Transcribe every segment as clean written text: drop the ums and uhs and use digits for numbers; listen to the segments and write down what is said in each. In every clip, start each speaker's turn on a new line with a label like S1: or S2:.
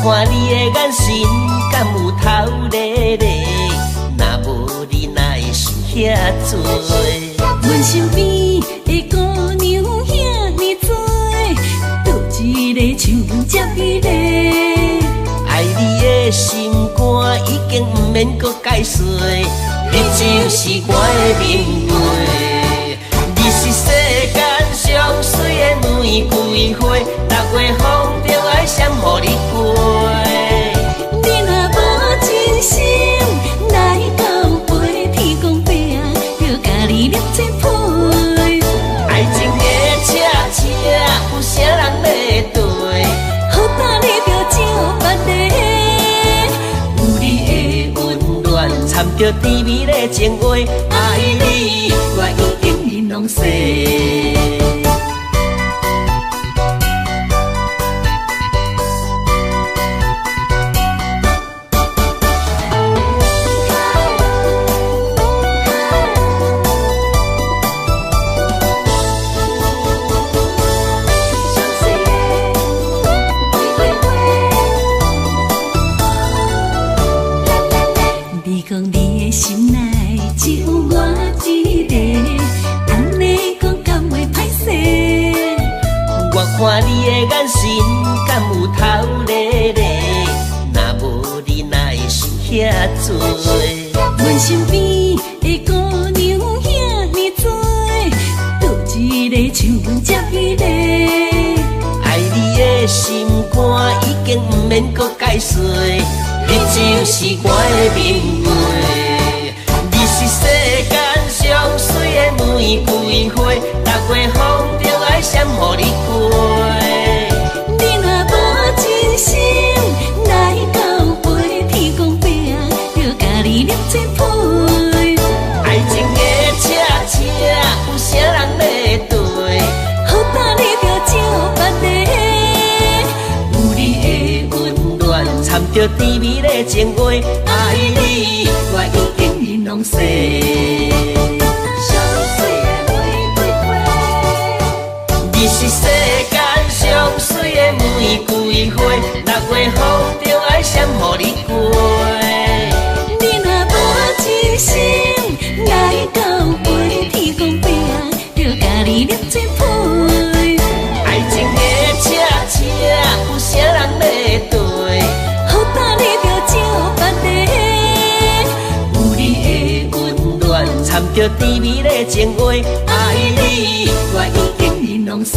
S1: 看你的眼神，敢有头咧咧？若无你哪会想遐多？
S2: 阮身边的姑娘遐尼多，倒一个像接一个。
S1: 爱你的心肝已经不免搁解释，你就是我的明月。你是世间上水的玫瑰花，六月风中爱闪予你过。
S2: 你若无真心来交陪，天公伯啊，着甲你捏一陪。
S1: 爱情的车车，有啥人咧对？
S2: 好打你着照别个，
S1: 有你的温暖，掺着甜蜜的情话，爱你我已经面拢洗。
S2: 你讲你的心内只有我一个，安尼讲敢会歹势？
S1: 我看你的眼神，敢有头咧咧？若无你哪会想遐多？
S2: 阮身边的姑娘遐尼多，倒一个像接一个。
S1: 爱你的心肝已经不免搁解释，你就是我的明月。你是世间上水的玫瑰花，六月风中爱闪予你过。
S2: 你若无真心来交陪，天公伯啊，着甲你捏一陪。
S1: 爱情的车车，有啥人咧对？
S2: 好打你着照别个，
S1: 有你的温暖，掺着甜蜜的情话，爱你我已经面拢洗。你是世间上水的玫瑰花，六月风中爱闪予你过。
S2: 你若无真心来交陪，天公伯啊，着甲你捏一陪。
S1: 爱情的车车，有啥人咧对？
S2: 好打你着照别个，
S1: 有你的温暖，掺着甜蜜的情话，爱你我已经面拢洗。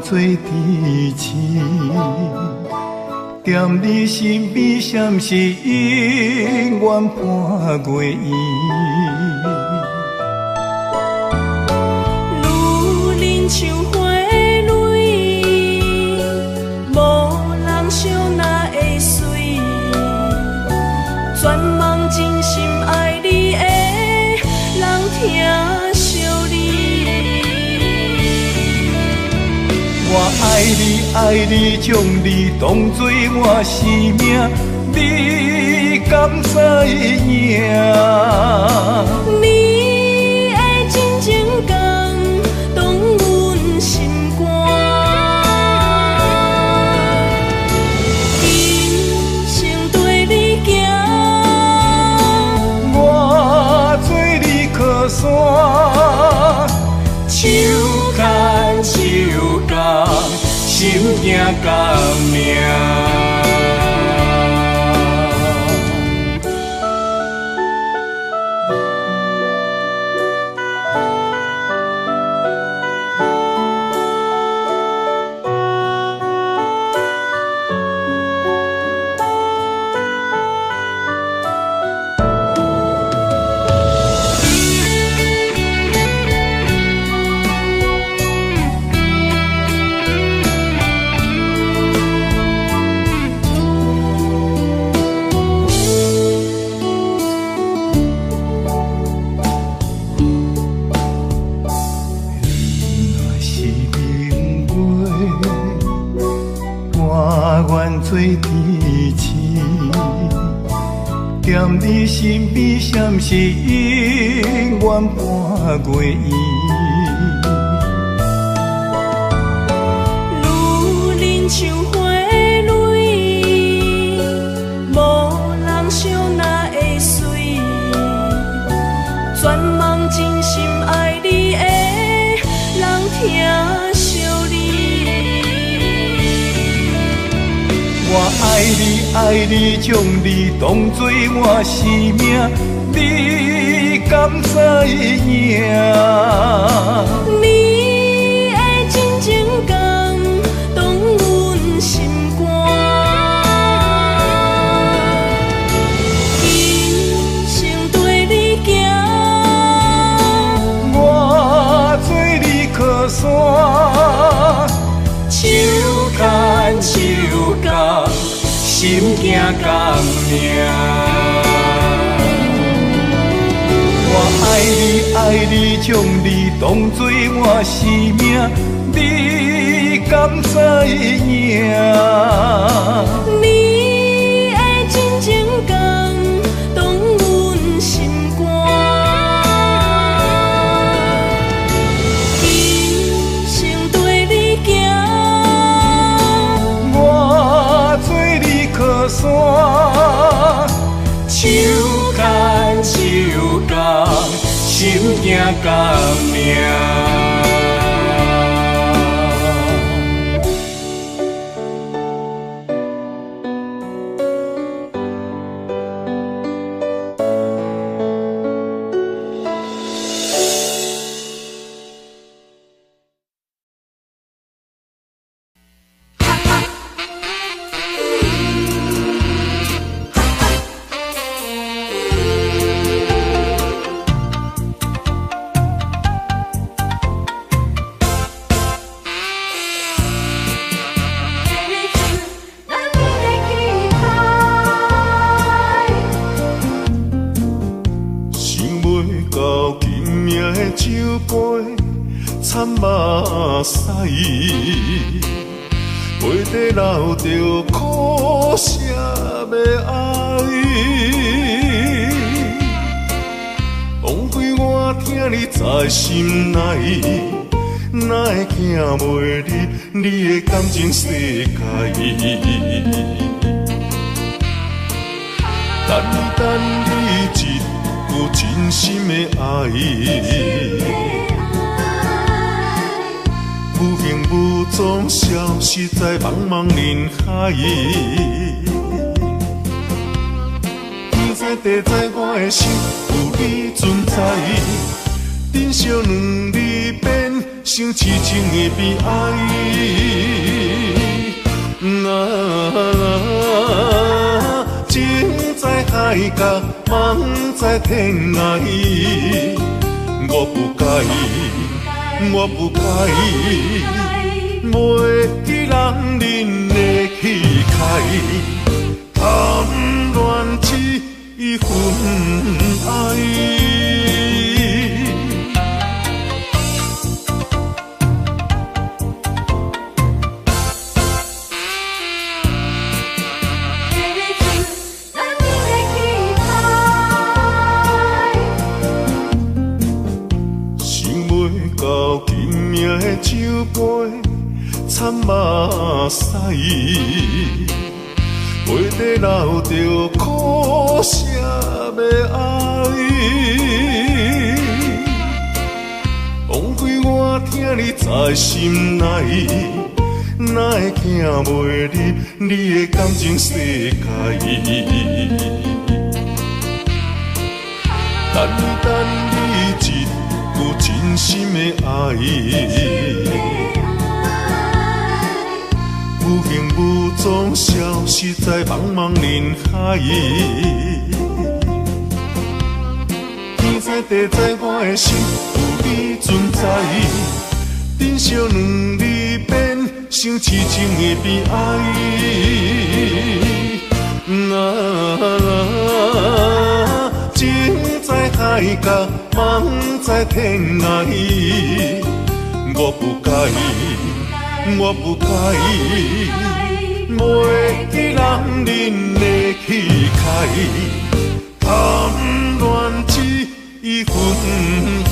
S3: 做支持，踮你身边，闪是永远伴月圆。
S2: 愈忍像花蕊，无人想哪会水。全望真心爱你的人疼惜你。
S3: 我爱你，爱你，将你当作我生命，你敢知影？
S2: 你的真情感动阮心肝，今生对你行，
S3: 我做你靠山，手牵手共，心行共命。踮你身边，闪是永远伴月圆。
S2: 愈忍像花蕊，无人想哪会水。全望真心爱你的人疼惜你。
S3: 我爱你，爱你，将你当作我生命，你敢知影？
S2: 你的真情感动阮心肝，今生对你行，
S3: 我做你靠山，手牵手共，心惊共命。我爱你，爱你，将你当作我生命，你敢知影？
S2: 你的真情感动阮心肝，今生对你行，
S3: 我做你靠山，手牵手共，心惊共命。酒杯惨目屎，杯底留着苦涩的爱。枉费我听你在心内，哪会惊袂入你的感情世界？等你一有真心的爱，无形无踪，消失在茫茫人海。天知地知，我的心有你存在，珍惜两日变成痴情的悲哀。情在海角，梦在天涯。我不该，我不该，袂记人的气概，贪恋这份爱。酒杯惨目屎，杯底留着苦涩的爱。枉费我听你在心内，哪会惊袂入你的感情世界？等你一有真心的爱，无形无踪，消失在茫茫人海。天知地知，我的心有你存在，珍惜两日变成痴情的悲哀。情在海角，梦在天涯。我不该，我不该，袂记人的气概，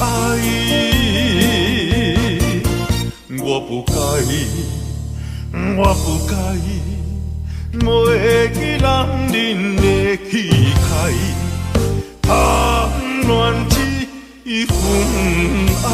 S3: 爱，我不介意，我不介意，袂记男人的气概，谈恋一份爱。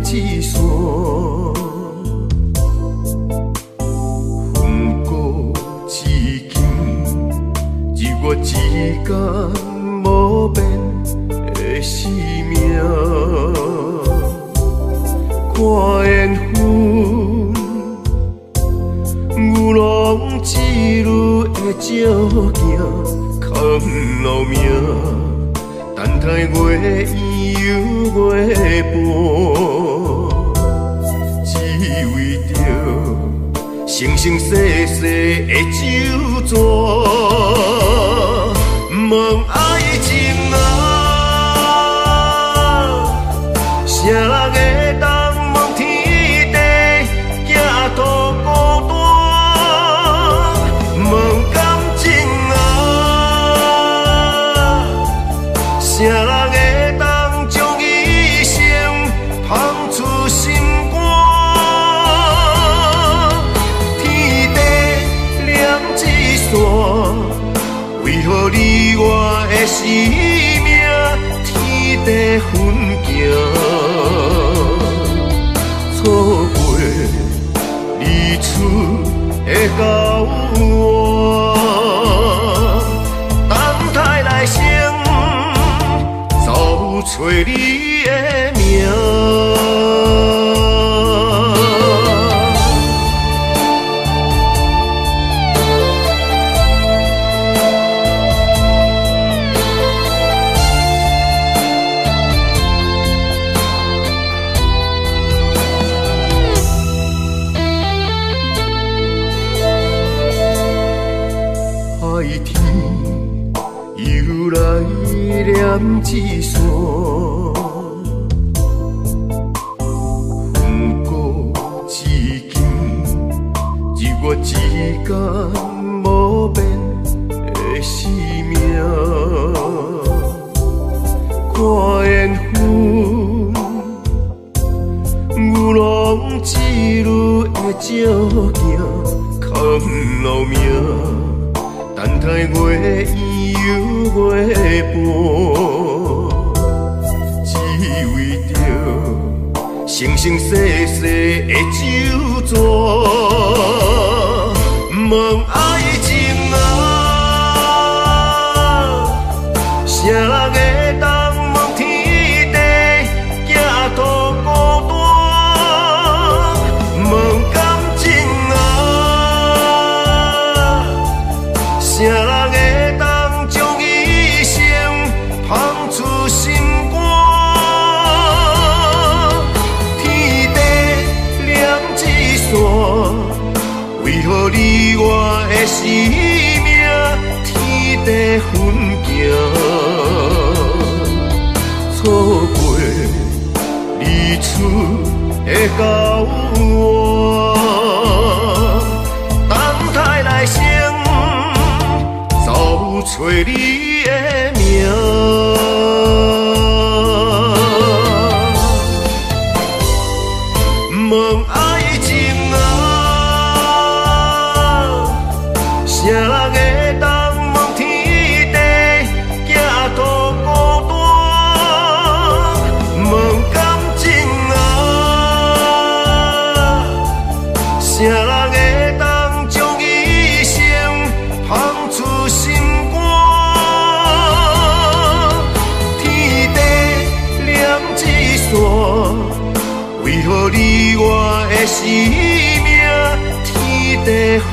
S4: 一线，风过至今，只我一天无变的生命。看缘分，牛郎织女的照镜，藏路命，等待月圆又月半，只为着生生世世的酒泉。问爱情啊，啥人会当问天地，行渡孤单？问感情啊，啥人会当将一生放出心肝？天地两一线，为何你我的生命天地分行？错过日出的交换，等待来生找找你的名。海天又来念一线，风过至今，只我一天无变的生命。看缘分，牛郎织女的照镜，藏路命。等待月圆又月半，只为着生生世世的酒泉。问爱情啊，啥人会当问天地，行渡孤单？问感情啊，啥人会当将一生放出心肝？天地两一线，为何你我的生命天地分行？痕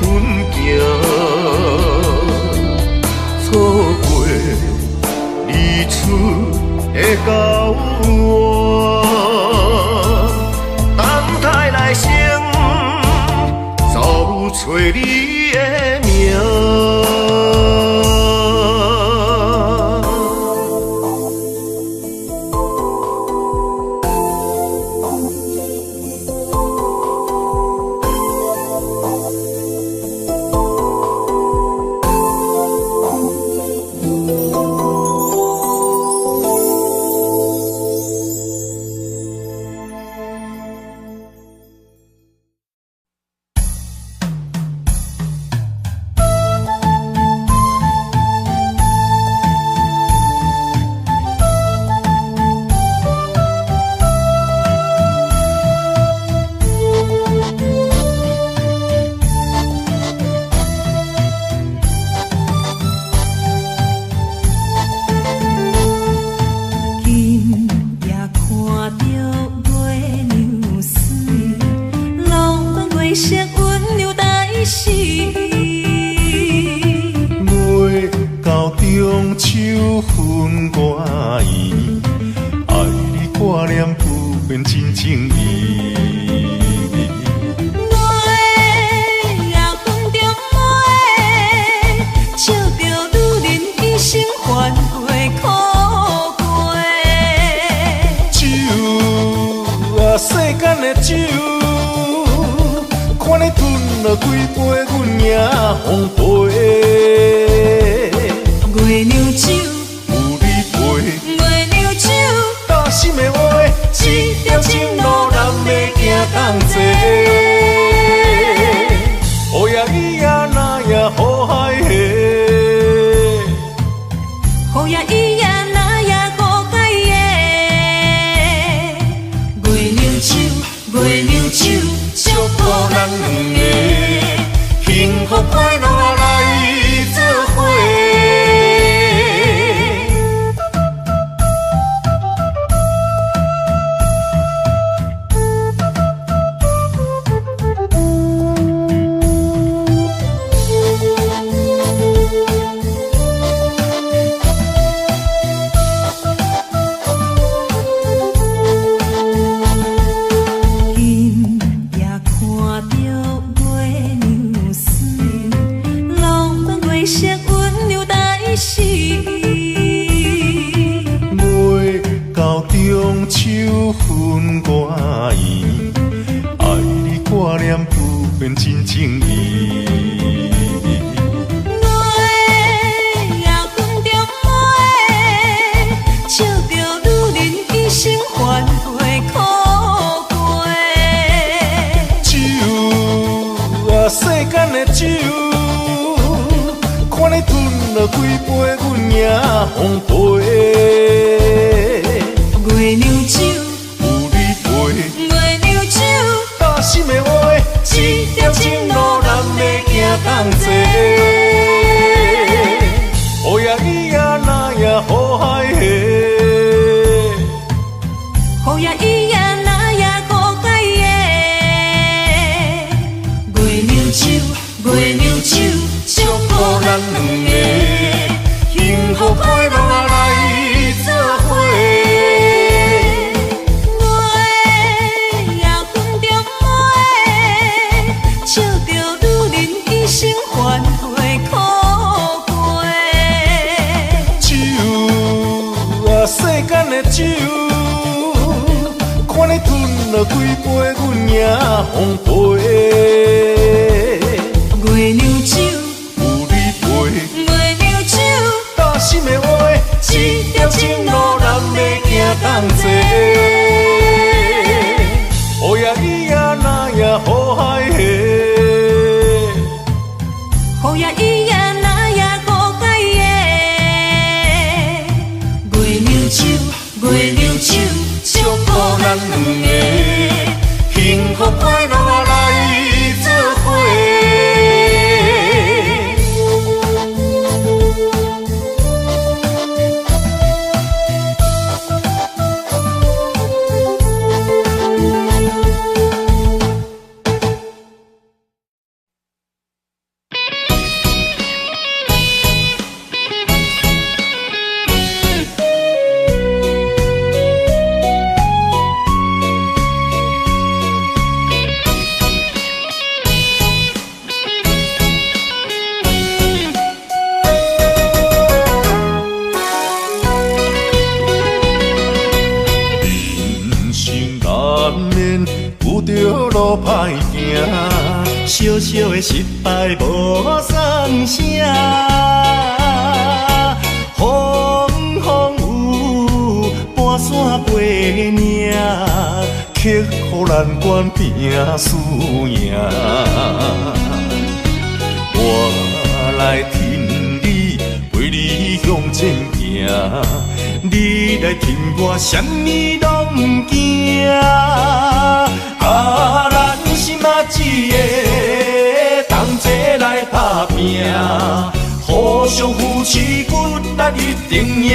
S4: 迹，错过日出的交换，等待来生，早有找你的名。中秋分歌意，爱你挂念不变真情意。
S2: 月啊分中月，笑着女人一生烦过苦过。
S3: 酒啊世间的酒，看你吞了几杯，阮也奉陪。
S2: 月娘酒，
S3: 有你陪，
S2: 月娘酒，
S3: 大心的话，一条情路难要行同齐。乌呀伊呀那呀好海下，
S2: 雨呀伊呀那呀好海耶。月娘酒，月娘酒，祝福咱两个幸福快乐来做伙。
S3: 中秋分歌意，爱你挂念不变真情意。
S2: 月啊分中月，笑着女人一生烦过苦过。
S3: 酒啊世间的酒，看你吞了几杯，阮也奉陪。
S2: 月娘酒，
S3: 有你陪，
S2: 月娘酒，
S3: 大心的话，一条情路难要行同齐。乌呀伊呀那呀好海下，
S2: 雨呀伊呀那呀好海耶。月娘酒，月娘酒，祝福咱两个幸福快乐来做伙。烦过苦过。
S3: 酒啊世间的酒，看你吞了几杯，阮也奉陪。
S2: 月娘酒，
S3: 有你陪，
S2: 月娘酒，
S3: 大心的话，一条情路难要行同齐。乌呀伊呀那呀好海下，
S2: 雨呀伊呀那呀好海耶。月娘酒，月娘酒，祝福咱两个幸福快乐来做伙。
S3: 路歹行，小小的失败无算啥。风雨半山过岭，刻乎咱关拼输赢。我来挺你，为你向前行。你来挺我，啥物拢不惊。咱是嘛一个，同齐来打拼，互相扶持，骨力一定赢。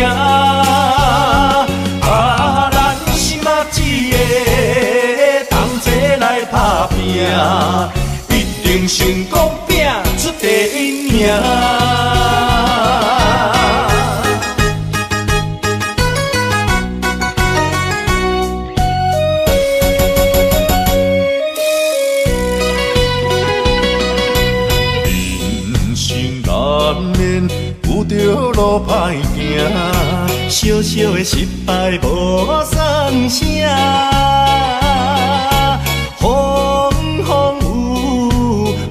S3: 咱是嘛一个，同齐来打拼，一定成功拼出第一名。着路歹行，小小的失败无算啥。风雨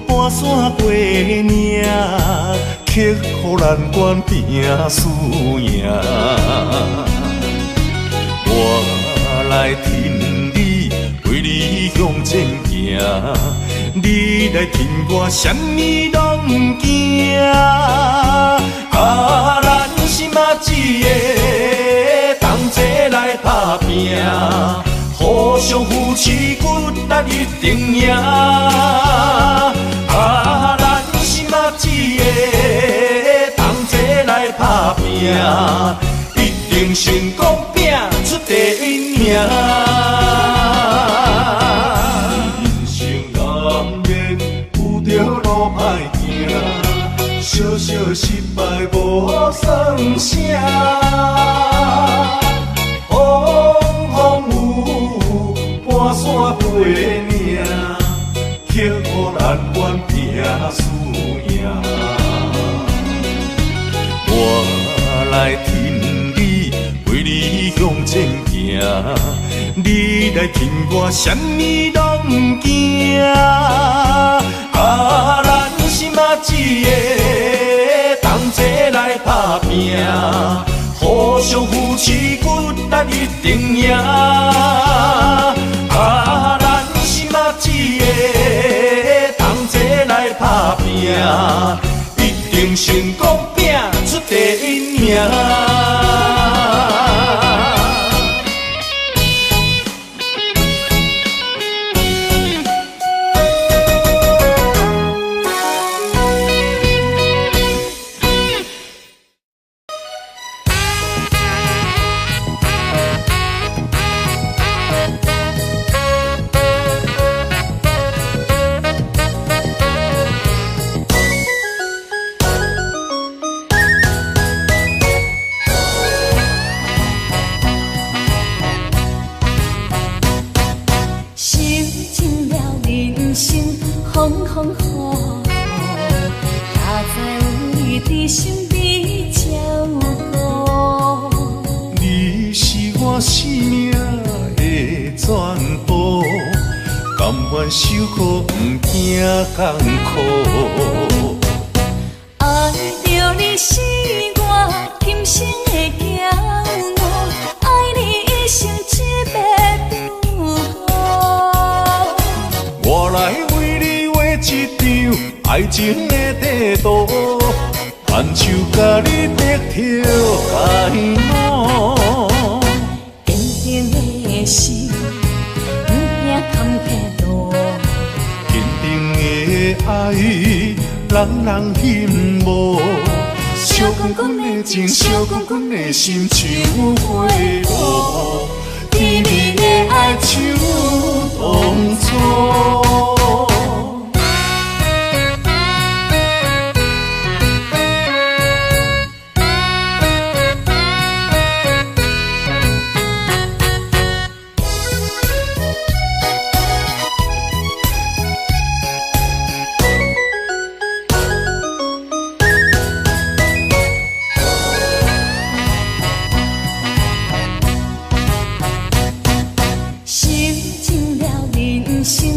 S3: 半山过岭，刻乎咱关拼输赢。我来挺你，为你向前行。你来挺我，啥物拢不惊。咱是嘛一个，同齐来打拼，互相扶持，骨力一定赢。咱是嘛一个，同齐来打拼，一定成功拼出第一名。人生难免有着路歹行，小小失败无算啥。风雨半山过岭，刻乎咱关拼输赢。我来挺你，为你向前行。你来挺我，啥物拢不惊。咱是嘛一个，同齐来打拼，互相扶持，骨力一定赢。咱是嘛一个，同齐来打拼，一定成功拼出第一名。受苦不惊艰苦，
S2: 爱着你是我今生的骄傲，爱你一生一辈不好。
S3: 我来为你画一张爱情的地图，牵手甲你白头偕老。
S2: 坚定的心，不惊坎坷路。
S3: 坚定的爱，人人羡慕。烧滚滚的情，烧滚滚的心，像花露，甜蜜的爱像当初。
S2: 受尽了人生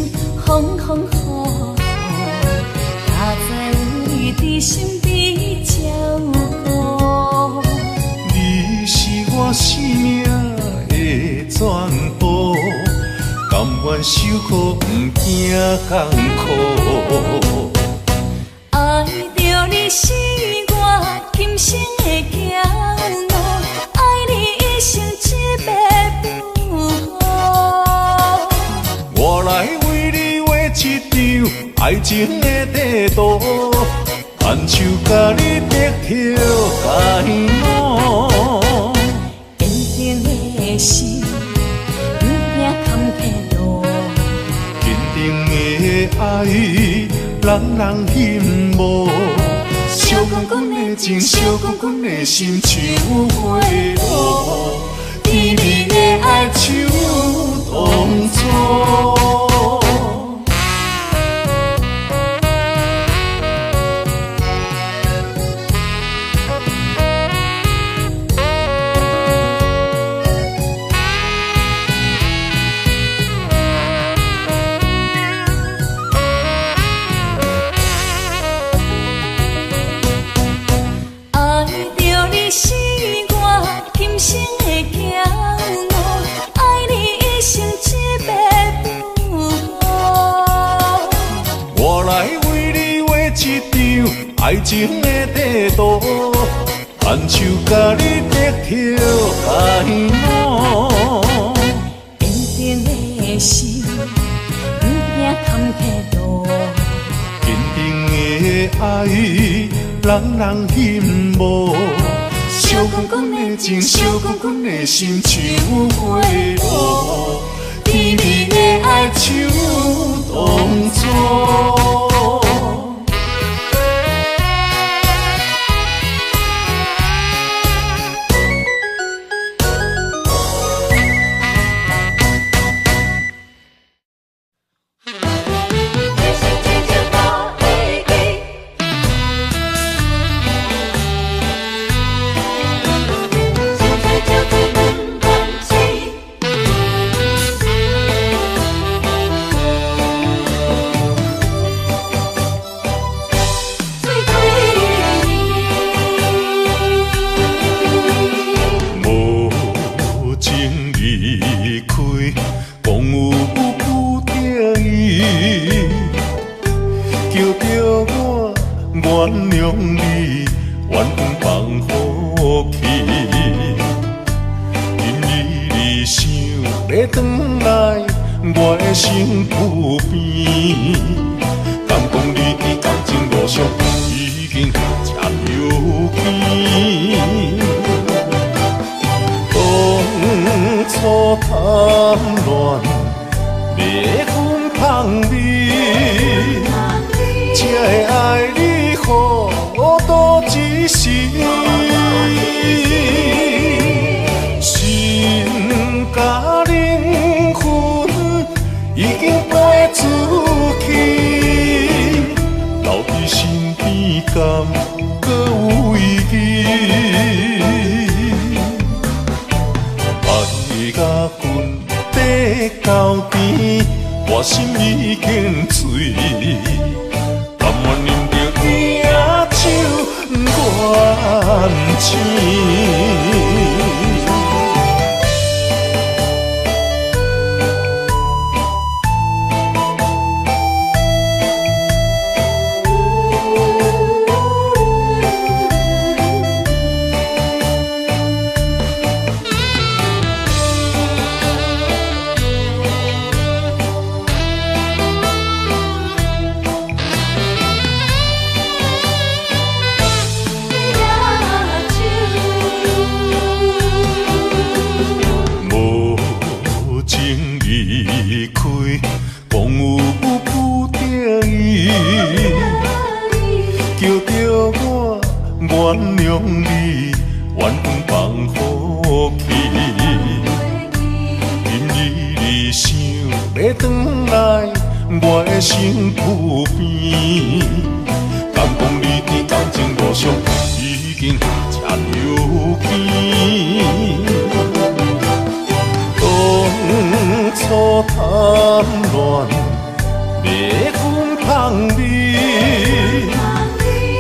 S3: 我生命的全部，甘愿受苦，不惊艰苦。
S2: 爱着你是我今生的骄傲，爱你一生一辈不好。
S3: 我来为你画一张爱情的地图，牵手甲你得去甲伊摸。
S2: 坚定的心，不惊坎坷路。
S3: 坚定的爱，人人羡慕。烧滚滚的情，烧滚滚的心，像花露，甜蜜的爱像当初。爱情的地图，牵手甲你得去甲伊摸。
S2: 坚定的心，不惊坎坷路。
S3: 坚定的爱，人人羡慕。烧滚滚的情，烧滚滚的心，像花露，甜蜜的爱像当初。我心已经醉，甘愿饮着野酒愿情。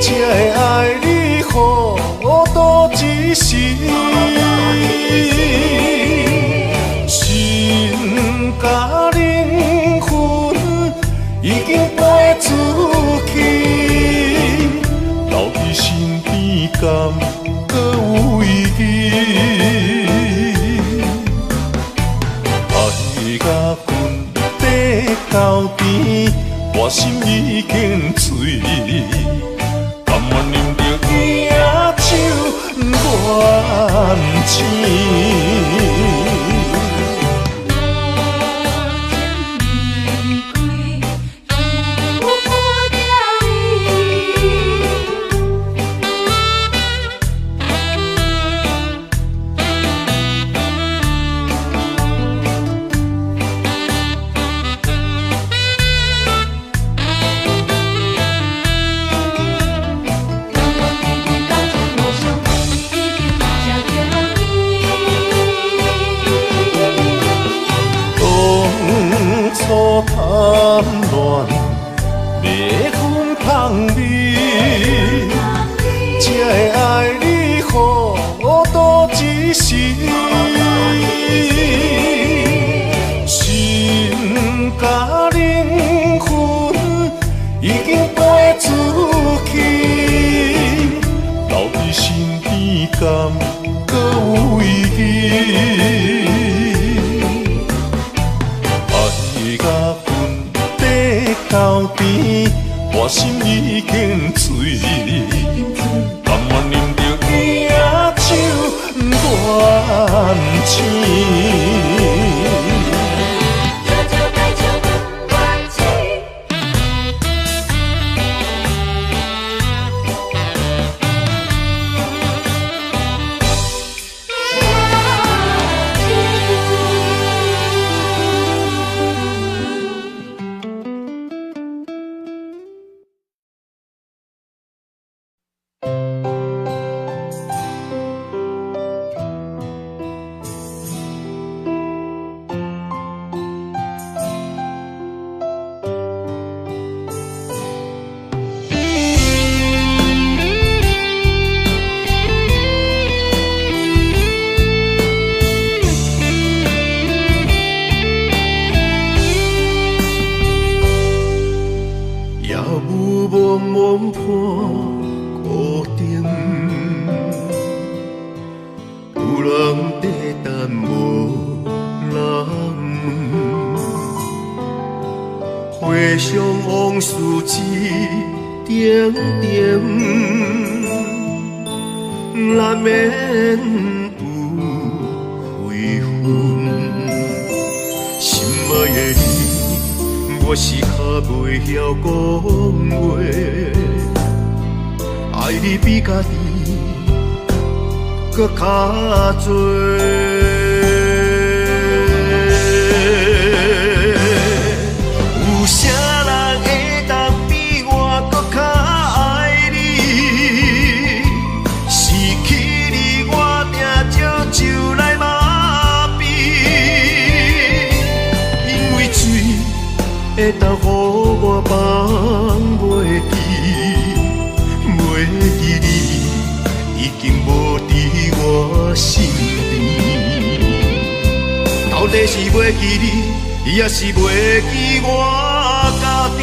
S3: 这个爱你，予多一时。到甜，我心已经醉。甘愿啉着野酒乱醒。贪恋，迷昏芳味，才会爱你糊涂一时。心甲灵魂已经飞出去，留伫身边敢阁有意义？到甜，我心已经醉，甘愿啉着野酒乱醒。
S4: 也是袂记我家己。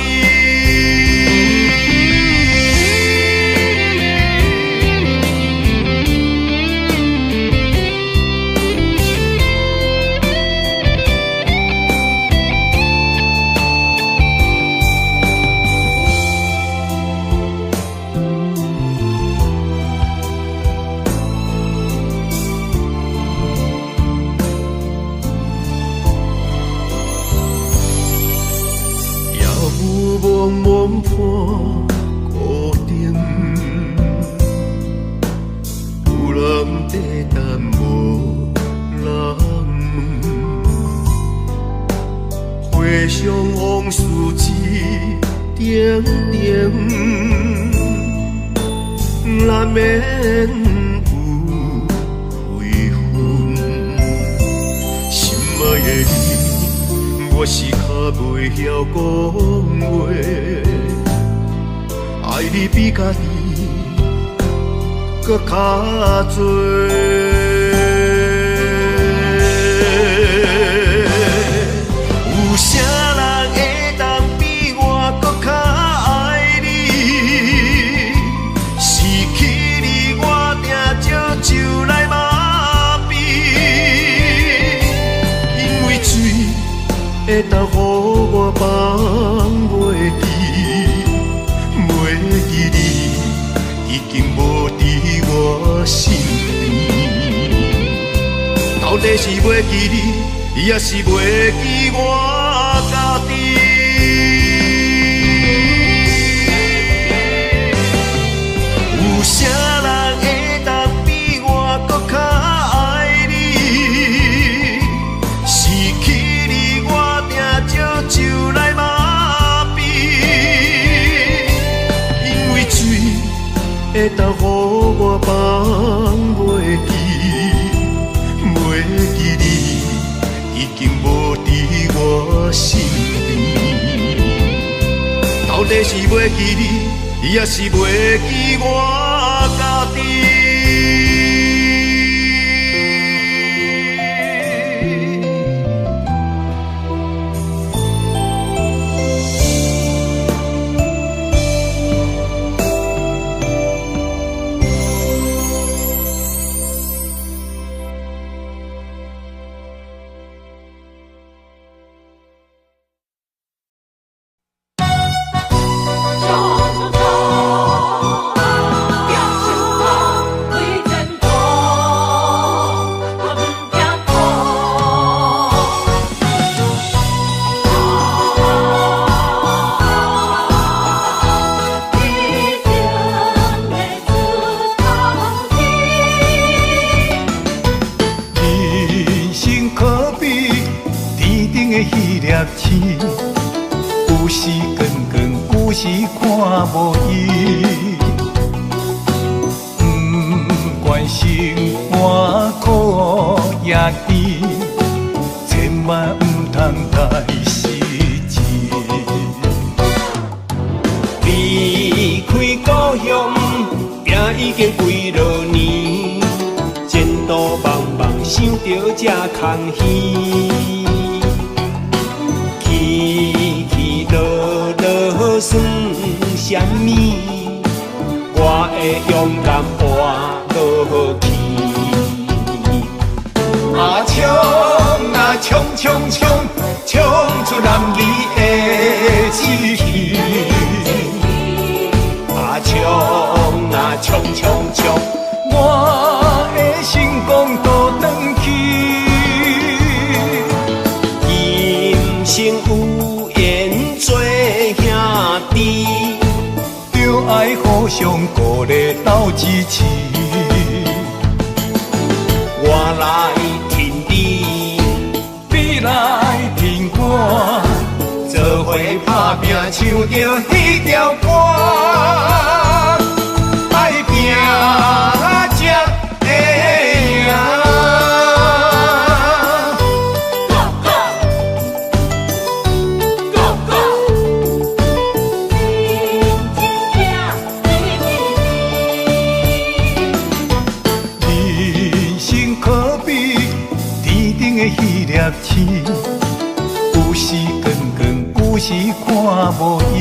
S4: 梦伴孤灯，有人在等无人问，回想往事一点点，难免有悔恨。心爱的你，我是较袂晓讲话，爱你比家己搁较多。有啥人会当比我搁较爱你？失去你，我定借酒来麻痹，因为水会当予我放。底是袂记你，也是袂记我家己。有啥人会当比我搁较爱你？失去你，我定借酒来麻痹，因为水会当予我放袂记。袂记你，已经无伫我身边。到底是袂记你，也是袂记我家己？
S3: 有时光光，有时看无伊。不管生活苦也甜，千万不通太失志。离开故乡，拼已经几落年，前途茫茫，想着这空虚。起起落落算什么？我会勇敢活落去。啊冲啊冲冲冲，冲出男儿的志气。啊冲啊冲冲冲，我的成功都转去。生有缘做兄弟，就爱互相鼓励斗支持。我来挺你，你来挺我，做伙打拼，唱着迄条歌，爱拼才会赢。有时光光，有时看无伊。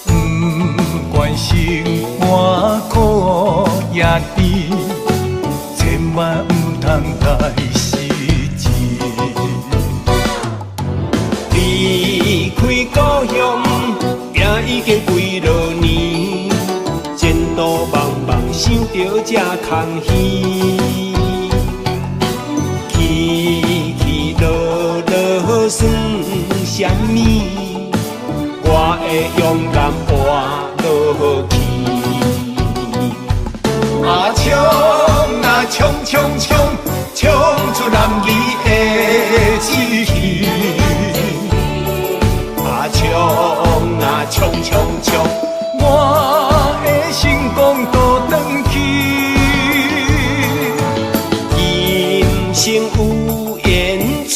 S3: 不管生活苦也甜，千万不通太失志。离开故乡，拼已经几落年，前途茫茫，想着这空虚。起起落落算什么？我会勇敢活落去。啊冲啊冲冲冲，冲出男儿的志气。啊冲啊冲冲冲，我的成功都转去。生有缘做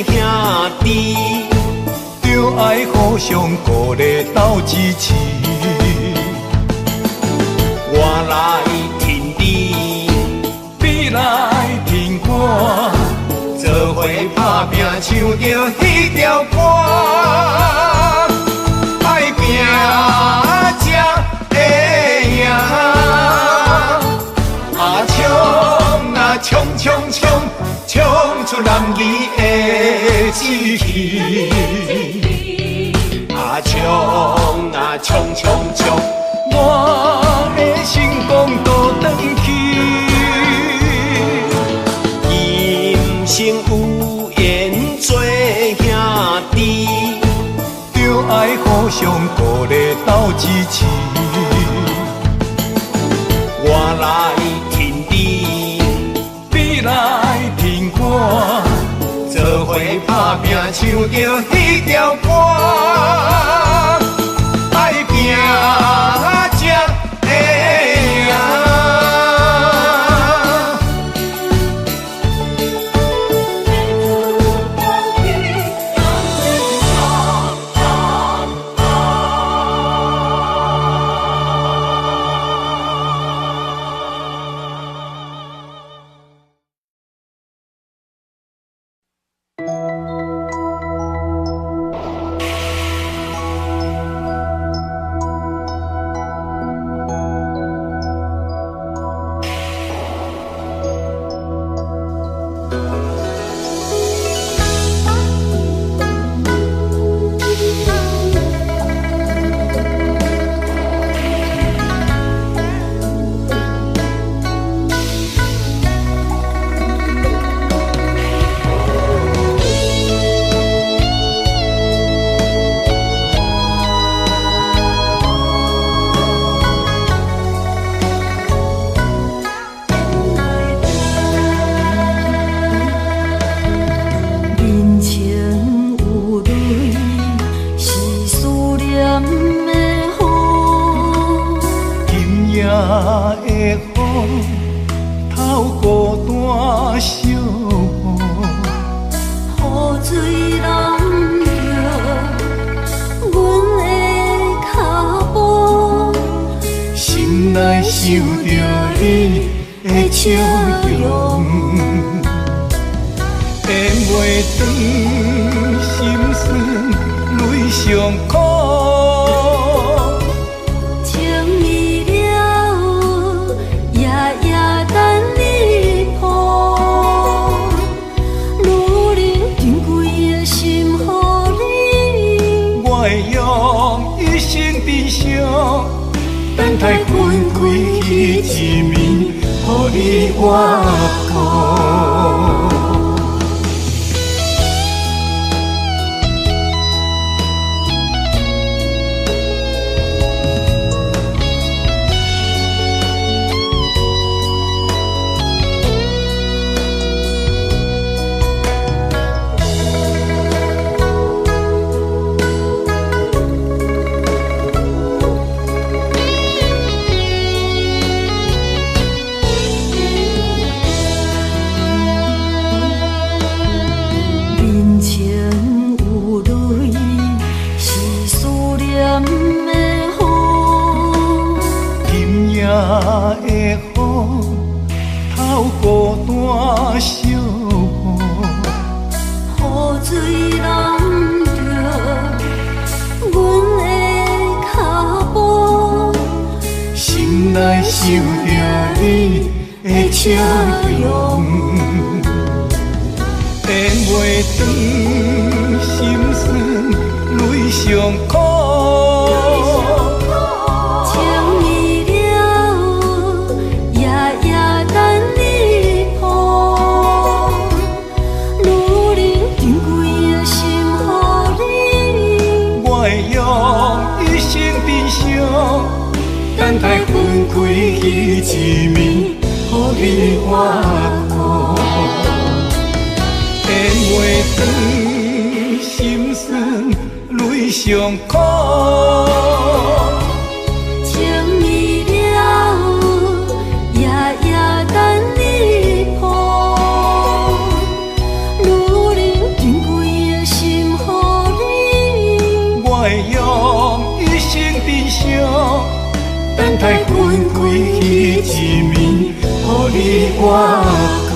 S3: 兄弟，就爱互相鼓励斗支持。我来挺你，你来挺我，做伙打拼，唱着迄条歌，爱拼才会赢。啊冲啊冲冲冲，冲出男儿的志气。啊冲啊冲冲冲，我的成功都转去。市。我来天地，你来天官，做伙打拼，唱着彼条歌，爱拼才会赢。受着你的笑容，变袂长，心酸泪上苦。
S2: 情意了，夜夜等你抱，女人珍贵的心予你，
S3: 我会用一生珍惜。等待分开彼一面，予你我顾。的风透过大小雨，
S2: 雨水淋着阮的脚步，
S3: 心内受着你的笑容，变袂长，心酸泪上苦。等待分开彼一面，予你我顾。变袂长，心酸泪上苦。
S2: 情意了，夜夜等你抱，女人珍贵的心予你，
S3: 我会用一生珍惜。等待分开彼一面，予你我顾。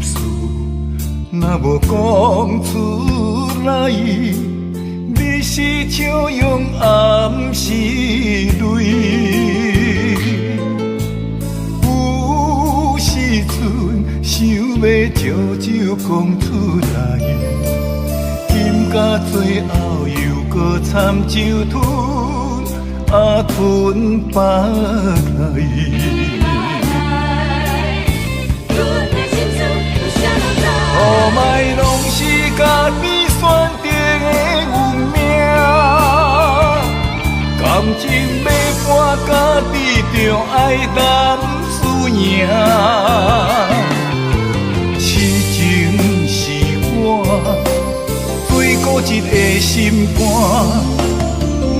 S3: 事若无讲出来，你是笑容暗是泪。有时阵想要招招讲出来，今到最后又搁参酒吞白来。无卖拢是家己选定的运命，感情要搬家己就爱担输赢。痴情是我最固执的心肝。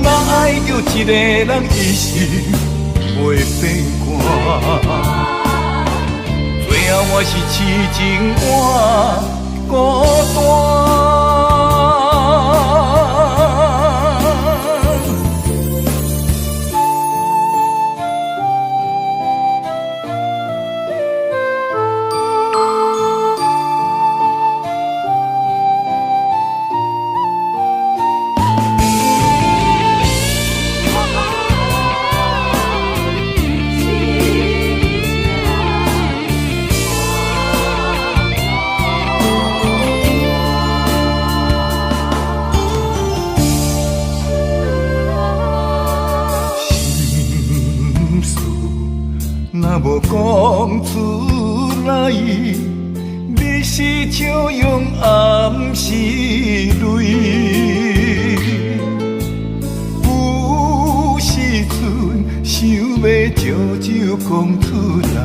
S3: 若爱着一个人，一生袂变卦。最后我是痴情换孤单。无讲出来，你是笑容暗是泪。有时阵想要招招讲出来，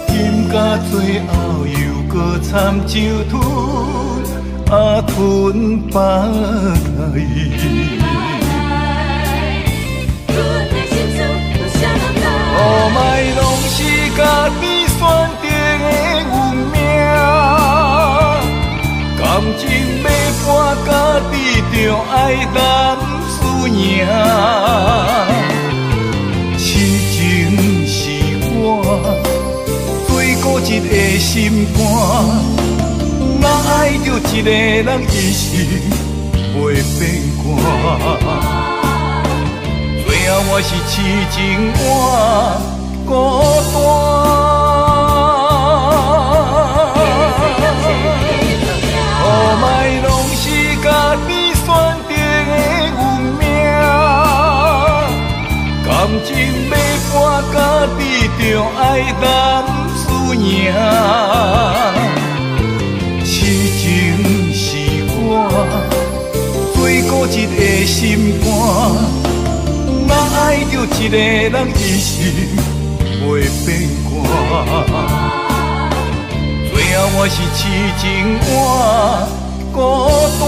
S3: 今到最后又搁参酒吞白来。无卖拢是家己选定的运命，感情要搬家己就爱担输赢。痴情是我最固执的心肝，若爱着一个人，一生袂变卦。最后我是痴情换孤单。无卖拢是家己选定的运命，感情要搬家己就爱担输赢。痴情是我最固执的心肝。若爱着一个人，一生袂变卦。最后我是痴情换孤单。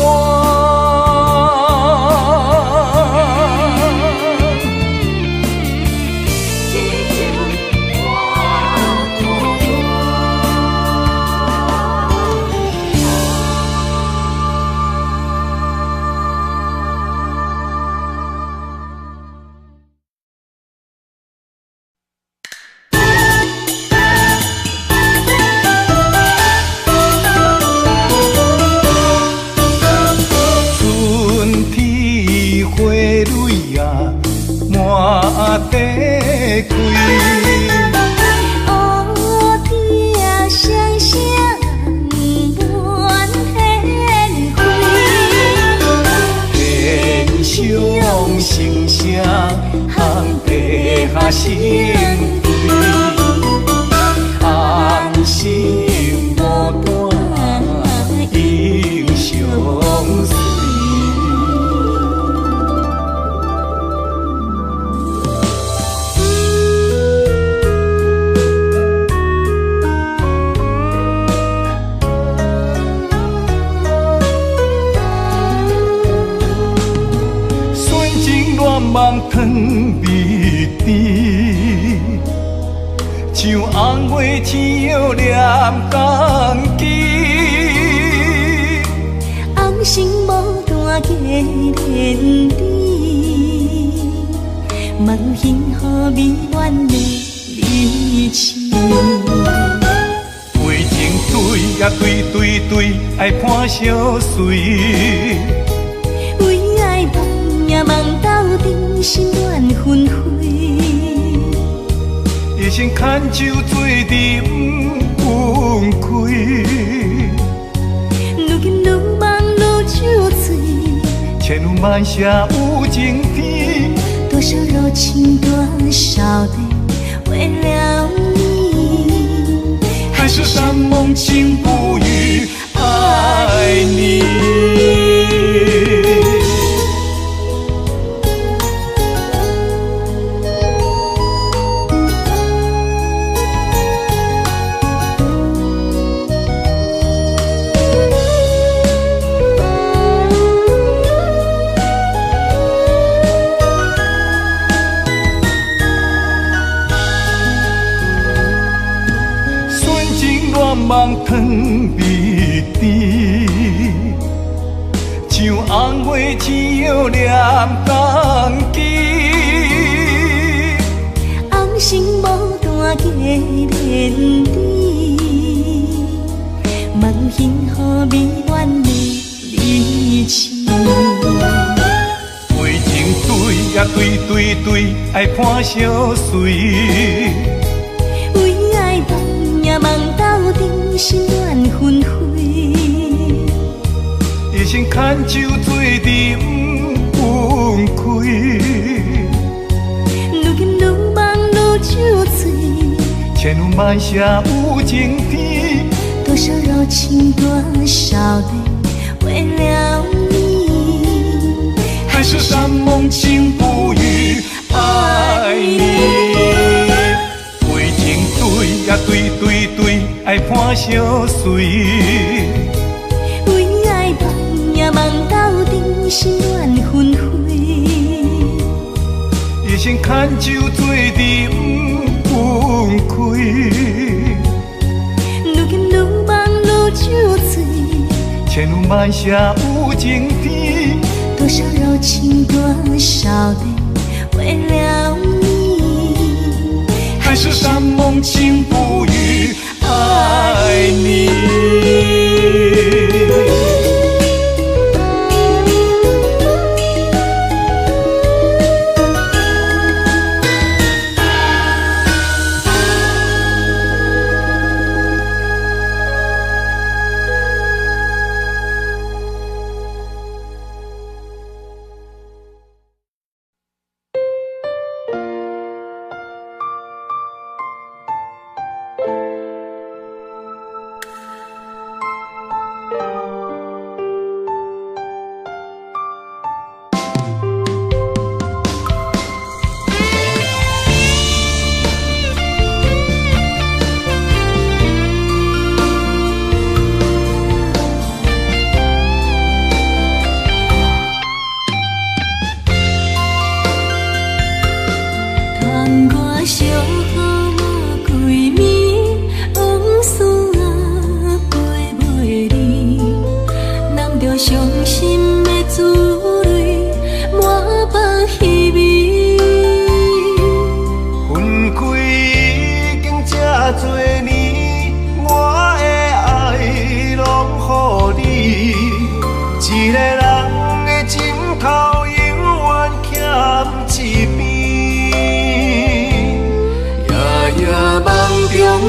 S3: 梦汤味甜，像红月天摇念江枝。红心无断的连理，梦幸福美满的离情。为情也对对对，爱伴相随。
S2: 为爱梦也梦斗阵，心乱纷飞。
S3: 一生牵手做阵不分开。
S2: 愈今愈梦愈酒醉，
S3: 千有万舍有情天。
S2: 多少柔情多少泪，为了你，
S3: 还是山盟情不渝，爱你。梦汤味甜，像红花千摇念冬季。
S2: 红心牡丹结连枝，梦幸福美满的离情。
S3: 为情对也对对对，爱伴相随。
S2: 为爱梦也梦斗阵，心乱纷飞。
S3: 一生牵手做阵不分开。
S2: 愈今愈梦愈酒醉，
S3: 千有万舍有情天。
S2: 多少柔情多少泪，为了你，
S3: 还是山盟情不渝，爱你。为情对也对对对，爱伴相随。
S2: 为爱梦也梦斗阵，心乱纷飞。
S3: 一生牵手做阵不分开。
S2: 愈今愈梦愈酒醉，
S3: 千有万舍有情天。
S2: 多少柔情多少泪，为了你，
S3: 还是山盟情不渝，爱你。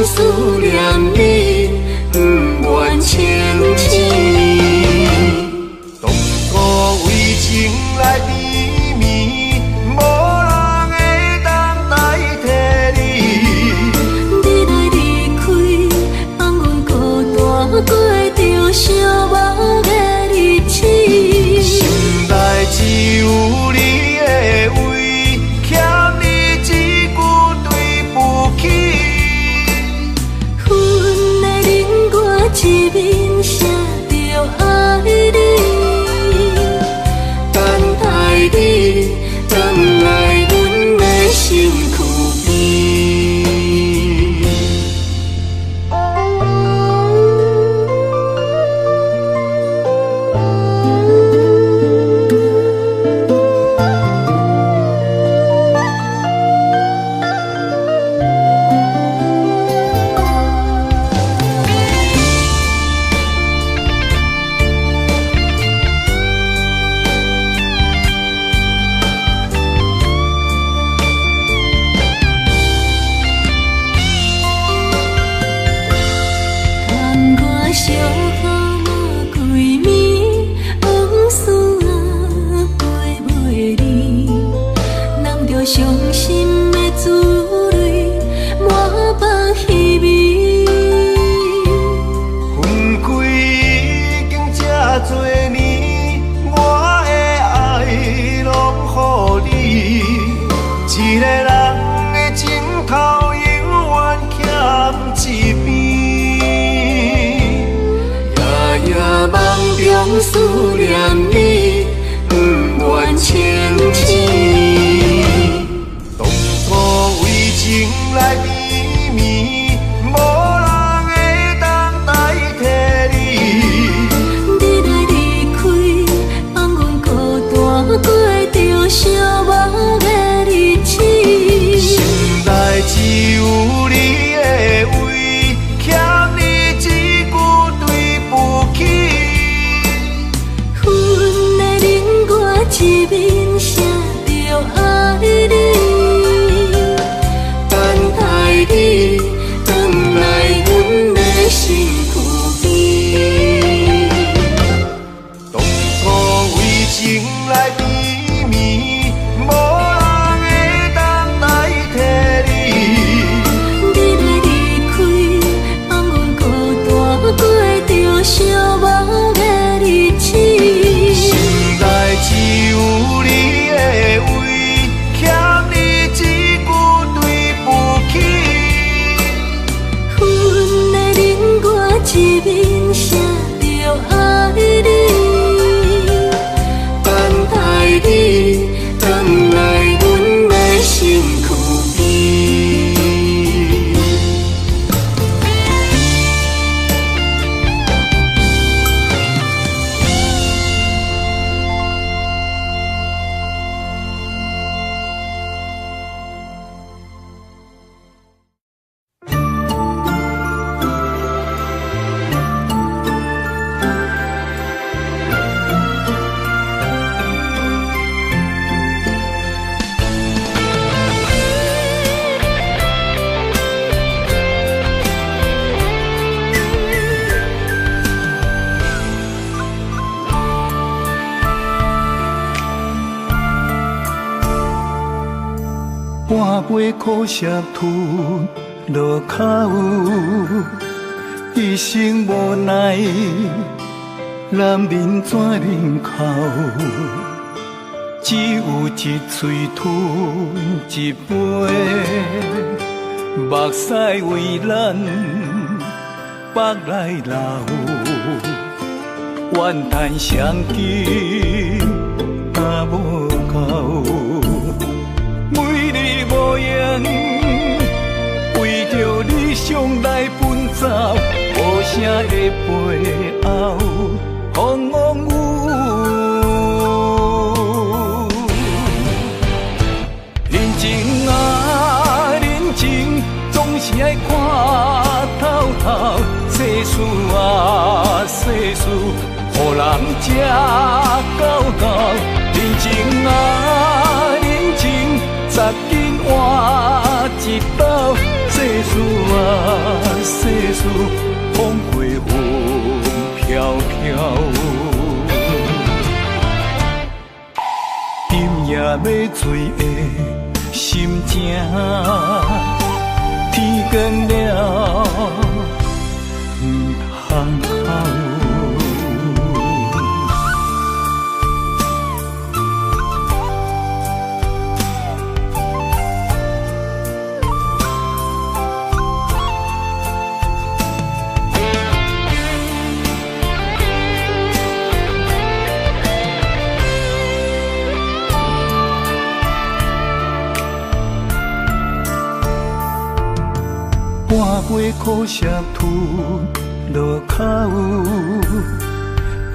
S1: 思念你，不愿清醒。当初为情来低迷，无人会当代替你。
S2: 你来离开，放阮孤单过着寂寞的日子。
S1: 心内只有你的位，欠你一句对不起。
S2: 一面写着爱你，
S1: 等待你回来阮的身躯边。
S2: 通思念你，不愿清醒。
S4: 当初为情来甜蜜，无人会当代替你。
S2: 你来离开，放阮孤单过着寂寞的日子。
S4: 心内只有你的位，欠你一句对不起。
S2: 阮的冷我一面写着爱你，等待你回来阮的身躯边。
S4: 当初为情来甜蜜，无人会当代替你。
S2: 你来离开，放阮孤单过着寂寞的日子。
S4: 心内只有你的位，欠你一句对不起。
S2: 阮的冷我一面写着爱你，等待你回来阮的身躯边。
S3: 半杯苦涩吞落口，一生无奈，男人怎忍口？只有一嘴吞一杯，目屎为咱腹内流，怨叹相见也无够。每日无言，为着你上来奔走，无声的背后，风风雨雨。人情啊，人情，总是爱看透透。世事啊，世事，予人吃到到。人情啊，人情。十斤换一斗，世事啊世事，风过云飘飘。今夜要醉的心情，天光了，唔通哭。半杯苦涩吞落口，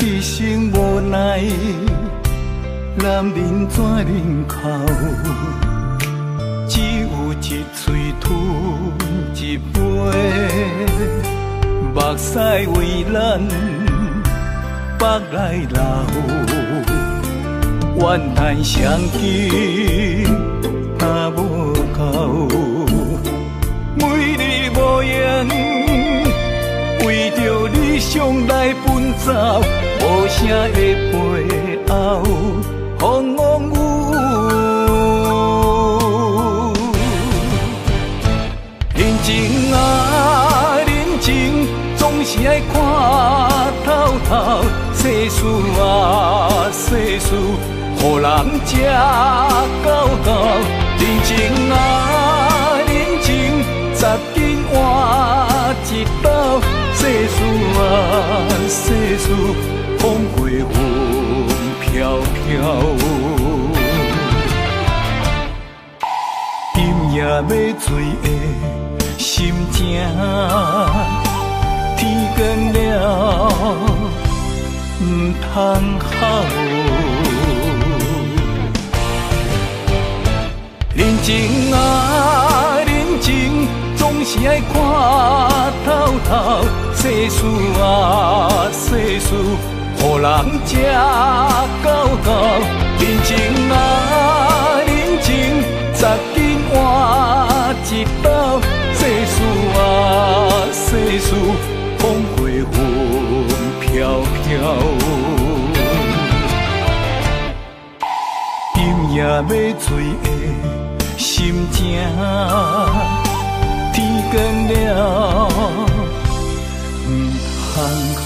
S3: 一生无奈，男人怎忍口？只有一嘴吞一杯，目屎为咱腹内流，怨叹相见也无够。每日无言，为着你上来奔走，无声的背后，风风雨雨。人情啊，人情，总是爱看透透。世事啊，世事，予人吃到到。人情啊，人情。十斤换一斗，世事啊世事，风过
S5: 要醉的心情，天光了不通哭。人情啊，人情总是爱看透透，世事啊，世事，予人吃到到。人情啊，人情，十斤换一斗。世事啊，世事，风过云飘飘。今夜要醉的心情，天光了不通哭。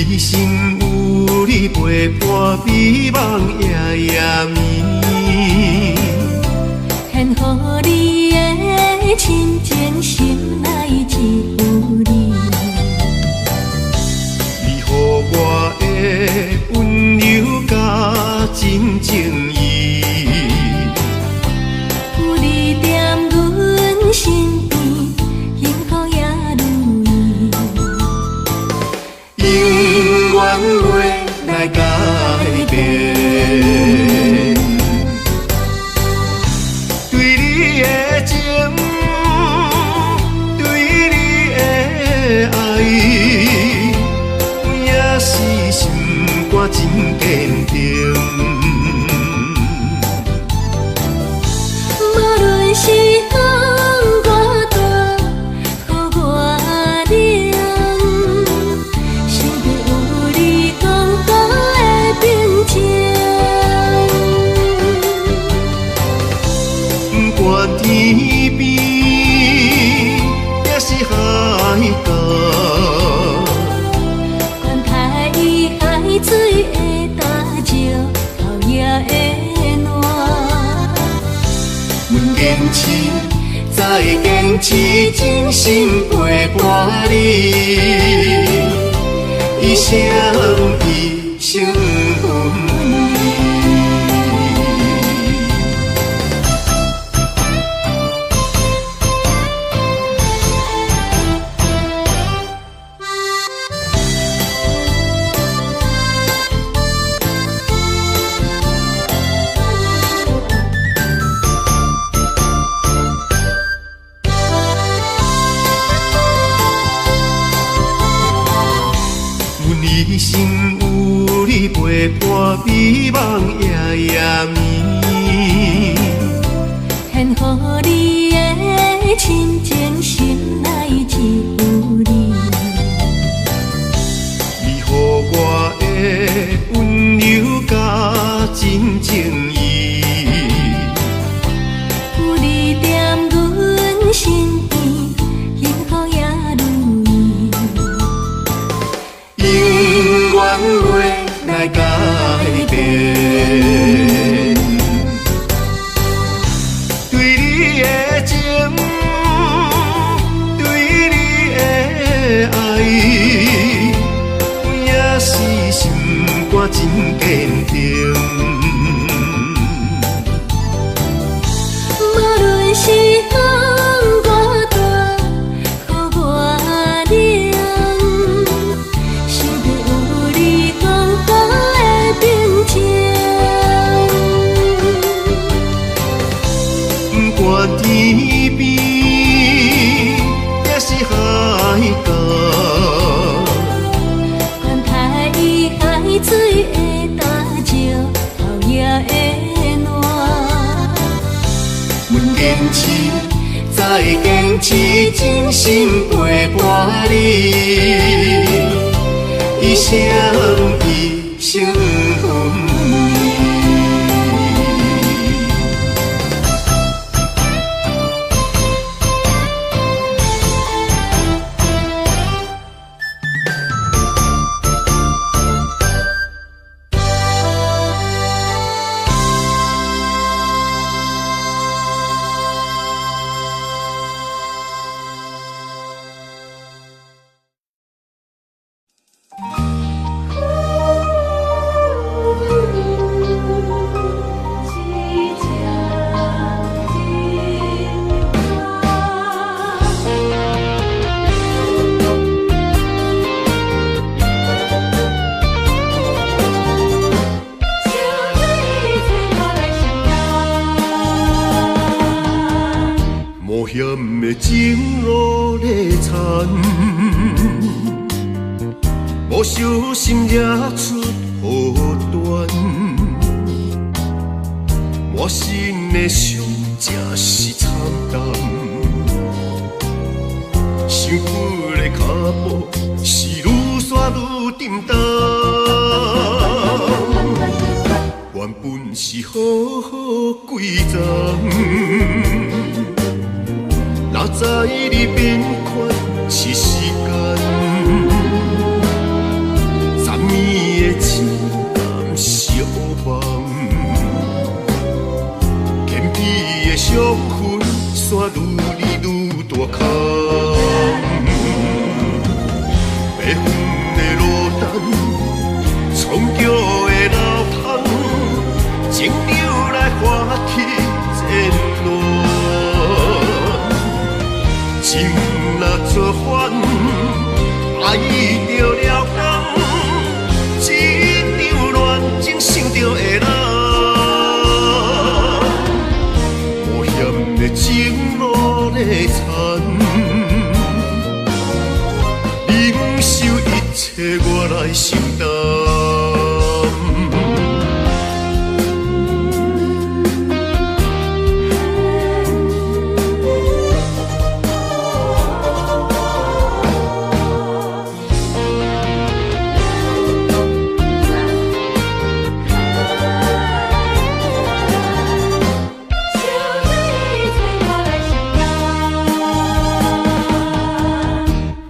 S4: 你心有你陪伴，美梦夜夜眠。
S2: 献予你的深情，心内只有你。
S4: 你予我的温柔甲真情意，
S2: 有你踮阮身边，幸福也如意。
S4: 永远袂来改变。对你的情，对你的爱，也是心肝真坚定。
S2: 无论是风偌大，雨偌冷，心底有你讲讲的平静。
S4: 不管天边也是海角，
S2: 管太海水的大石，头夜的暖。
S4: 阮坚持，再坚持，真心陪伴你，一生一生分离。你心有你陪伴，美梦夜夜眠。
S2: 献予你的深情，心内只有你。
S4: 你予我的温柔甲真情意，
S2: 有你踮阮身边，幸福也如意。
S4: 永远袂来改变。对你的情，心陪伴你，一生一生分离。冒险的情路在缠，无小心惹出祸端，满身的伤真是惨淡，幸福的脚步是愈刷愈沉重，原本是好好规章。哪知你变款是时间，十年的情感是乌梦，偏僻的伤痕线愈离愈大空，白云的落单，苍桥的老窗，情流来花去渐乱。情若作反，爱着了工，一场乱情想着会人。冒险的情路在缠，忍受一切我来承担。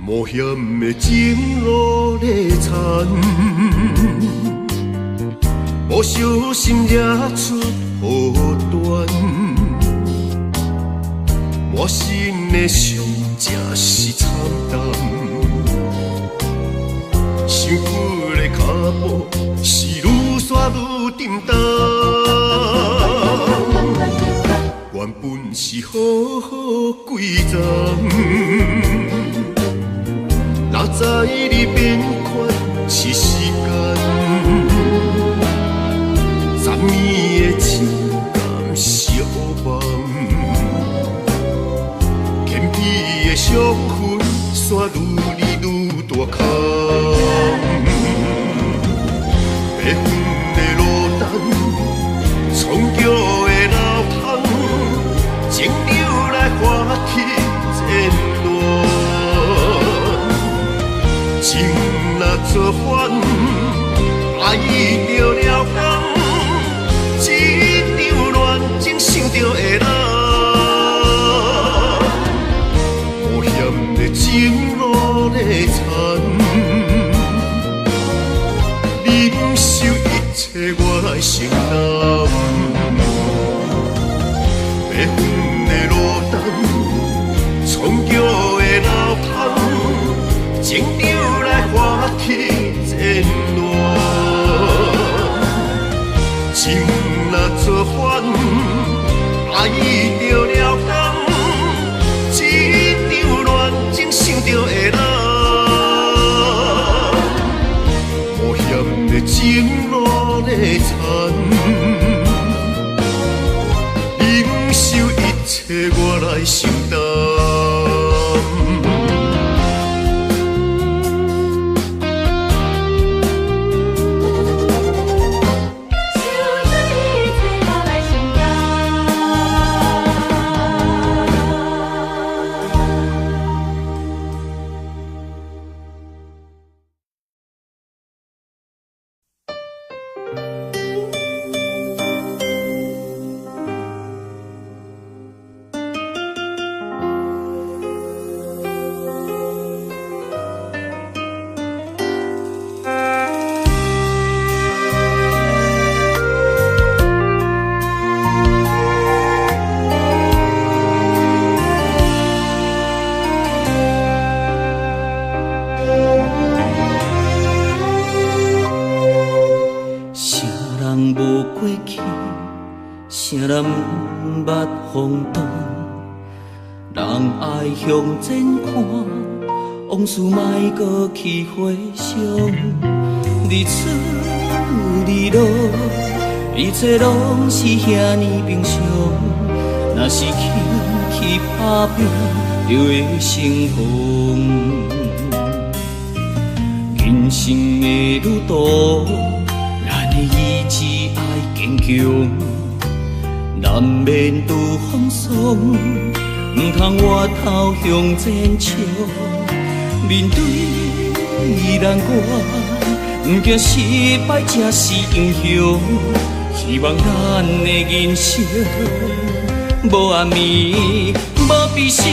S4: 冒险的情路在缠，无小心惹出祸端，满身的伤真是惨淡，幸福的脚步是愈刷愈沉重，原本是好好规章。哪知你变款是时间，十年的情感是乌梦，偏僻的伤痕线愈离愈大空，白云的落单，苍桥的老窗，情流来花去渐乱。情若作反，爱着了工，一场乱情想着会人。冒险的情路在缠，忍受一切我来承担。白云的落单，苍桥的老窗，情流来花去渐乱，情若作反，爱着了工，一场乱情想着会人。冒险的情路在缠，忍受一切我来承担。
S1: 啥人毋捌风浪？人爱向前看，往事莫搁去回想。日出日落，一切拢是遐尼平常。若是轻去打拼，就会成功。人生的旅途，咱的意志爱坚强，难免拄风霜，唔通回头向前冲。面对难关，唔惊失败才是英雄。希望咱的人生无暗暝，无悲伤，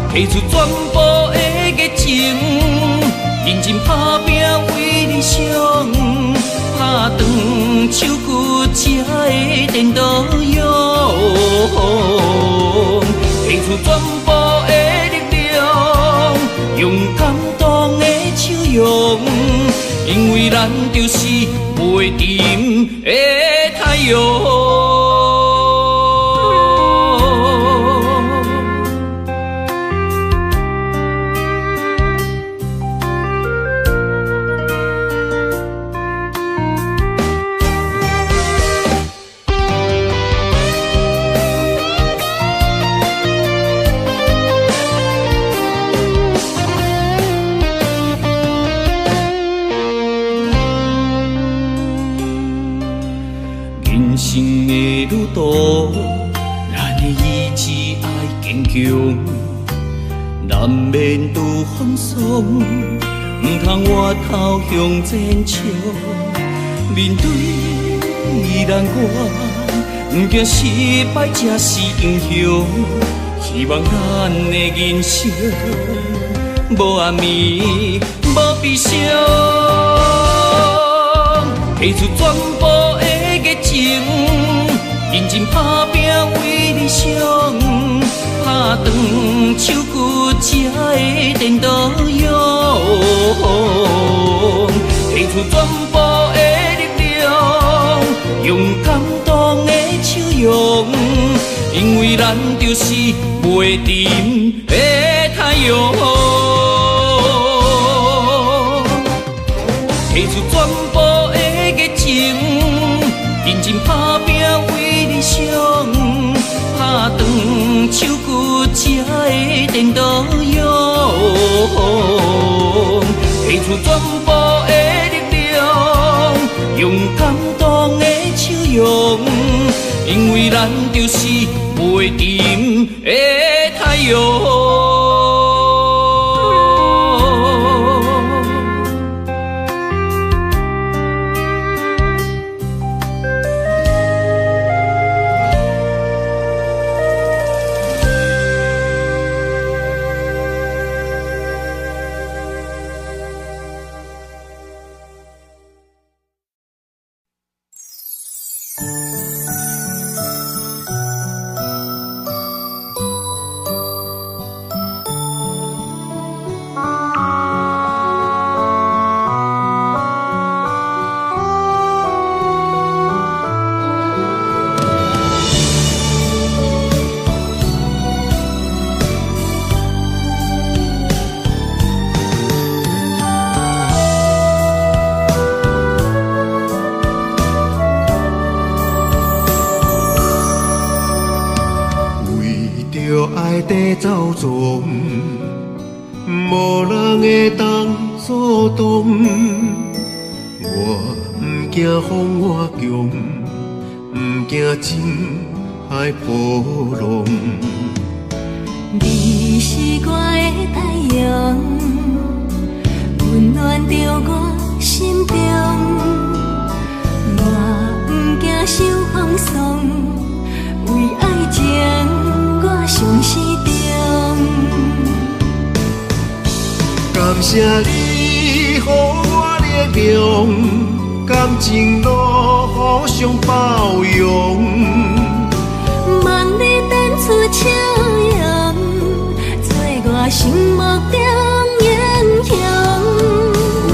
S1: 付出全部的热情，认真打拼为理想，打长手骨才会颠倒勇，付出全部的力量，用感动的笑容，因为咱就是袂沉的太阳。人生的旅途，咱的意志爱坚强，难免拄风霜，唔通回头向前冲。面对难关，唔惊失败才是英雄。希望咱的人生无暗暝，无悲伤，付出全部的热情，认真打拼为理想，打长手骨才会颠倒勇，付出全部的力量，用感动的笑容，因为咱就是袂沉的太阳，付出全部的热情，认真打拼为理想，打长手骨才会颠倒勇，付出全部的力量，用感动的笑容，因为咱就是袂沉的太阳。
S4: 地走纵，无人会当阻挡。我不惊风我强，不惊情海波浪。
S2: 你是我的太阳，温暖着我心中。我不惊受风霜，为爱情我上始终。
S4: 感谢你，予我力量，感情路互相包容。
S2: 望你展出笑容，做我心目中英雄。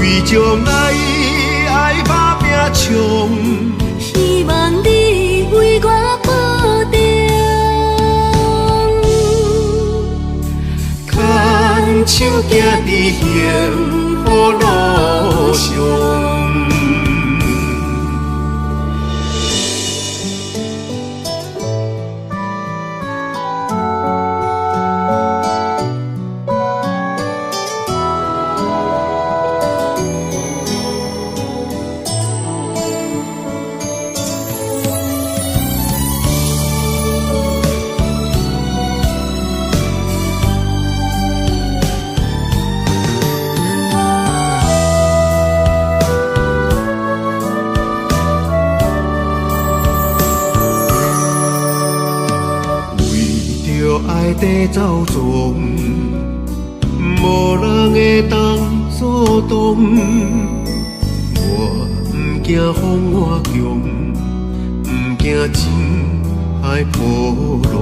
S4: 为将来爱打拼冲，
S2: 希望望你为我保重，牵手行伫幸福路上。
S4: 地走纵，无人会当阻挡。我不惊风我强，不惊情海波浪。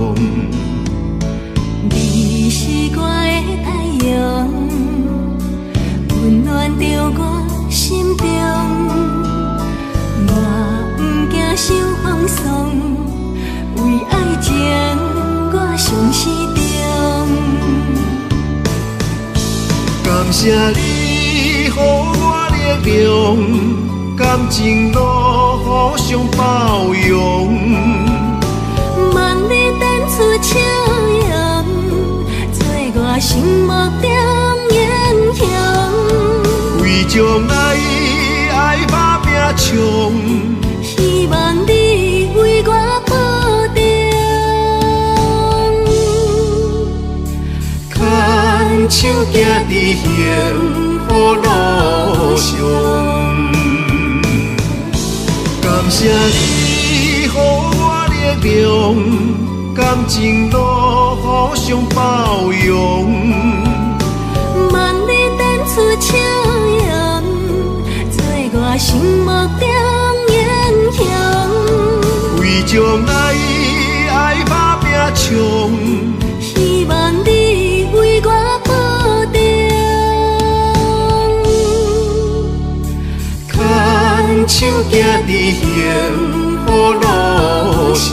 S2: 你是我的太阳，温暖着我心中。我不惊受放松，为爱情。我上始终，
S4: 感谢你予我力量，感情路互相包容。
S2: 望你等出笑容，做我心目中英雄。
S4: 为将来爱打拼冲，
S2: 希望你为我保重。牵手行伫幸福路上，
S4: 感谢你予我力量，感情路互相包容。
S2: 望你等出笑容，做我心目中英雄。
S4: 为将来爱打拼冲，
S2: 希望你为我。牵手行伫幸福路上。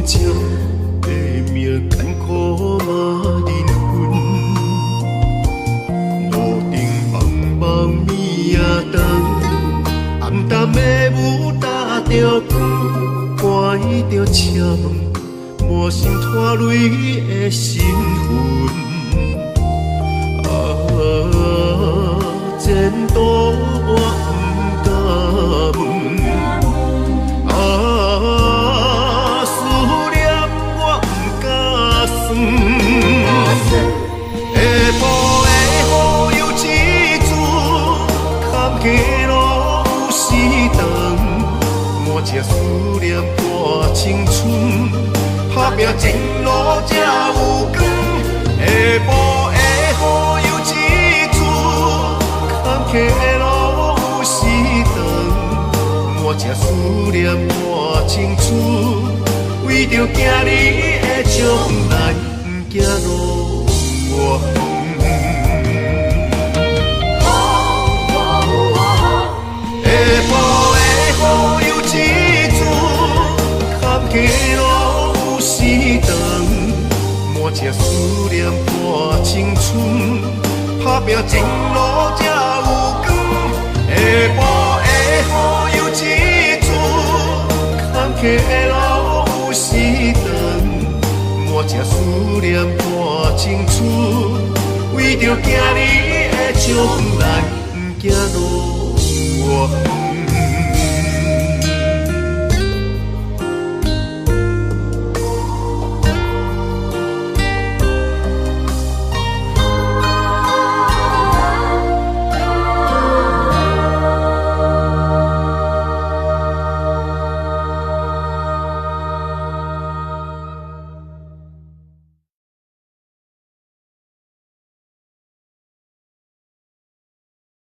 S4: 这的命艰苦嘛忍恨，路顶茫茫暝仔灯，暗淡的雾打着光，关着车门，满心拖累的心魂。前途我不敢问，思念我不敢算。下晡的雨又一次，坎坷路有时长，满这思念破青春，打拼前路才有光。下晡的雨又一次，坎坷的路有时长，满这思念破青春，为着今日的将来，不惊路远。下晡的雨又一次，坎坷路有时长，满这思念破青春，打拼前路才有光。下晡的雨又一次，坎坷的路有时长，满这思念破青春，为着今日的将来，不惊路远。